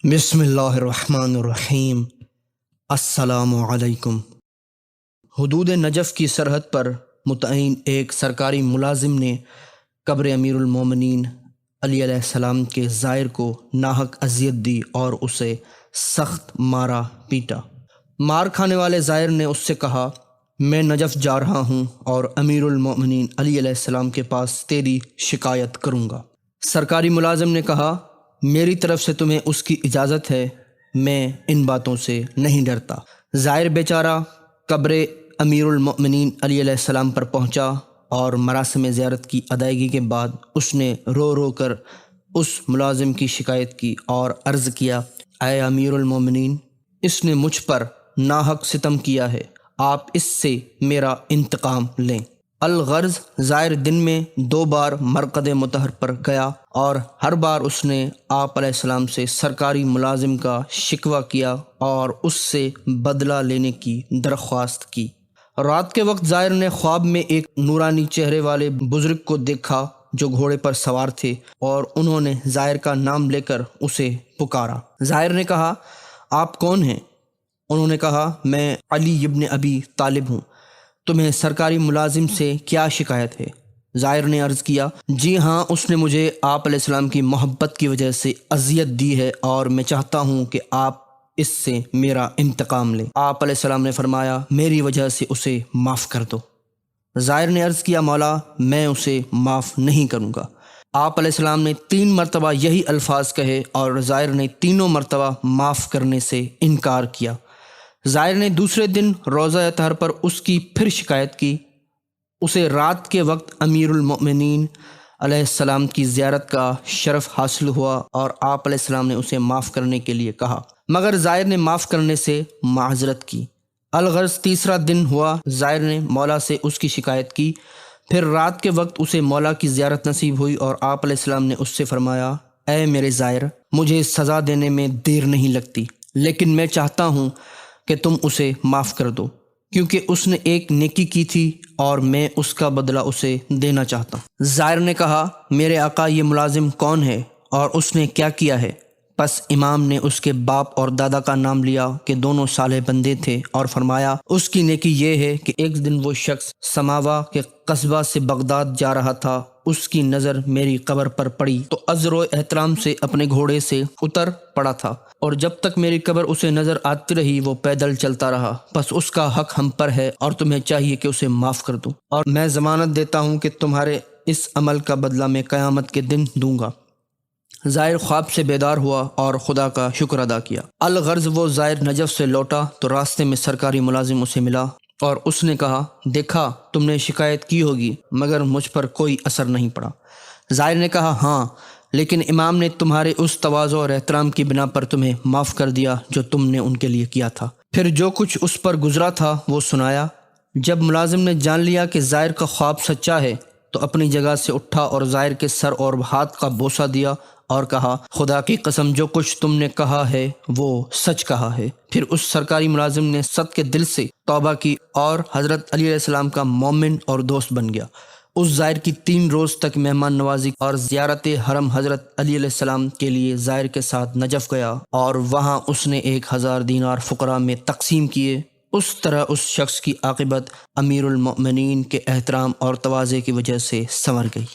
بسم اللہ الرحمن الرحیم۔ السلام علیکم۔ حدود نجف کی سرحد پر متعین ایک سرکاری ملازم نے قبر امیر المومنین علی علیہ السلام کے زائر کو ناحق اذیت دی اور اسے سخت مارا پیٹا۔ مار کھانے والے زائر نے اس سے کہا، میں نجف جا رہا ہوں اور امیر المومنین علی علیہ السلام کے پاس تیری شکایت کروں گا۔ سرکاری ملازم نے کہا، میری طرف سے تمہیں اس کی اجازت ہے، میں ان باتوں سے نہیں ڈرتا۔ زائر بیچارہ قبر امیر المؤمنین علی علیہ السلام پر پہنچا اور مراسم زیارت کی ادائیگی کے بعد اس نے رو رو کر اس ملازم کی شکایت کی اور عرض کیا، اے امیر المؤمنین، اس نے مجھ پر ناحق ستم کیا ہے، آپ اس سے میرا انتقام لیں۔ الغرض زائر دن میں 2 بار مرقد مطہر پر گیا اور ہر بار اس نے آپ علیہ السلام سے سرکاری ملازم کا شکوہ کیا اور اس سے بدلہ لینے کی درخواست کی۔ رات کے وقت زائر نے خواب میں ایک نورانی چہرے والے بزرگ کو دیکھا جو گھوڑے پر سوار تھے، اور انہوں نے زائر کا نام لے کر اسے پکارا۔ زائر نے کہا، آپ کون ہیں؟ انہوں نے کہا، میں علی ابن ابی طالب ہوں، تمہیں سرکاری ملازم سے کیا شکایت ہے؟ زائر نے عرض کیا، جی ہاں، اس نے مجھے آپ علیہ السلام کی محبت کی وجہ سے اذیت دی ہے اور میں چاہتا ہوں کہ آپ اس سے میرا انتقام لیں۔ آپ علیہ السلام نے فرمایا، میری وجہ سے اسے معاف کر دو۔ زائر نے عرض کیا، مولا، میں اسے معاف نہیں کروں گا۔ آپ علیہ السلام نے 3 مرتبہ یہی الفاظ کہے اور زائر نے تینوں مرتبہ معاف کرنے سے انکار کیا۔ زائر نے دوسرے دن روضہ اطہر پر اس کی پھر شکایت کی۔ اسے رات کے وقت امیر المؤمنین علیہ السلام کی زیارت کا شرف حاصل ہوا اور آپ علیہ السلام نے اسے معاف کرنے کے لیے کہا، مگر زائر نے معاف کرنے سے معذرت کی۔ الغرض تیسرا دن ہوا، زائر نے مولا سے اس کی شکایت کی۔ پھر رات کے وقت اسے مولا کی زیارت نصیب ہوئی اور آپ علیہ السلام نے اس سے فرمایا، اے میرے زائر، مجھے سزا دینے میں دیر نہیں لگتی، لیکن میں چاہتا ہوں کہ تم اسے معاف کر دو، کیونکہ اس نے ایک نیکی کی تھی اور میں اس کا بدلہ اسے دینا چاہتا ہوں۔ زائر نے کہا، میرے آقا، یہ ملازم کون ہے اور اس نے کیا کیا ہے؟ پس امام نے اس کے باپ اور دادا کا نام لیا کہ دونوں صالح بندے تھے اور فرمایا، اس کی نیکی یہ ہے کہ ایک دن وہ شخص سماوا کے قصبہ سے بغداد جا رہا تھا، اس کی نظر میری قبر پر پڑی تو عذر و احترام سے اپنے گھوڑے سے اتر پڑا تھا، اور جب تک میری قبر اسے نظر آتی رہی وہ پیدل چلتا رہا۔ بس اس کا حق ہم پر ہے اور تمہیں چاہیے کہ اسے معاف کر دو، اور میں ضمانت دیتا ہوں کہ تمہارے اس عمل کا بدلہ میں قیامت کے دن دوں گا۔ زائر خواب سے بیدار ہوا اور خدا کا شکر ادا کیا۔ الغرض وہ زائر نجف سے لوٹا تو راستے میں سرکاری ملازم اسے ملا اور اس نے کہا، دیکھا تم نے شکایت کی ہوگی مگر مجھ پر کوئی اثر نہیں پڑا۔ زائر نے کہا، ہاں، لیکن امام نے تمہارے اس تواضع اور احترام کی بنا پر تمہیں معاف کر دیا جو تم نے ان کے لیے کیا تھا۔ پھر جو کچھ اس پر گزرا تھا وہ سنایا۔ جب ملازم نے جان لیا کہ زائر کا خواب سچا ہے تو اپنی جگہ سے اٹھا اور زائر کے سر اور ہاتھ کا بوسہ دیا اور کہا، خدا کی قسم، جو کچھ تم نے کہا ہے وہ سچ کہا ہے۔ پھر اس سرکاری ملازم نے صدقے دل سے توبہ کی اور حضرت علی علیہ السلام کا مومن اور دوست بن گیا۔ اس زائر کی 3 روز تک مہمان نوازی اور زیارت حرم حضرت علی علیہ السلام کے لیے زائر کے ساتھ نجف گیا اور وہاں اس نے 1000 دینار فقراء میں تقسیم کیے۔ اس طرح اس شخص کی عاقبت امیر المؤمنین کے احترام اور تواضع کی وجہ سے سنور گئی۔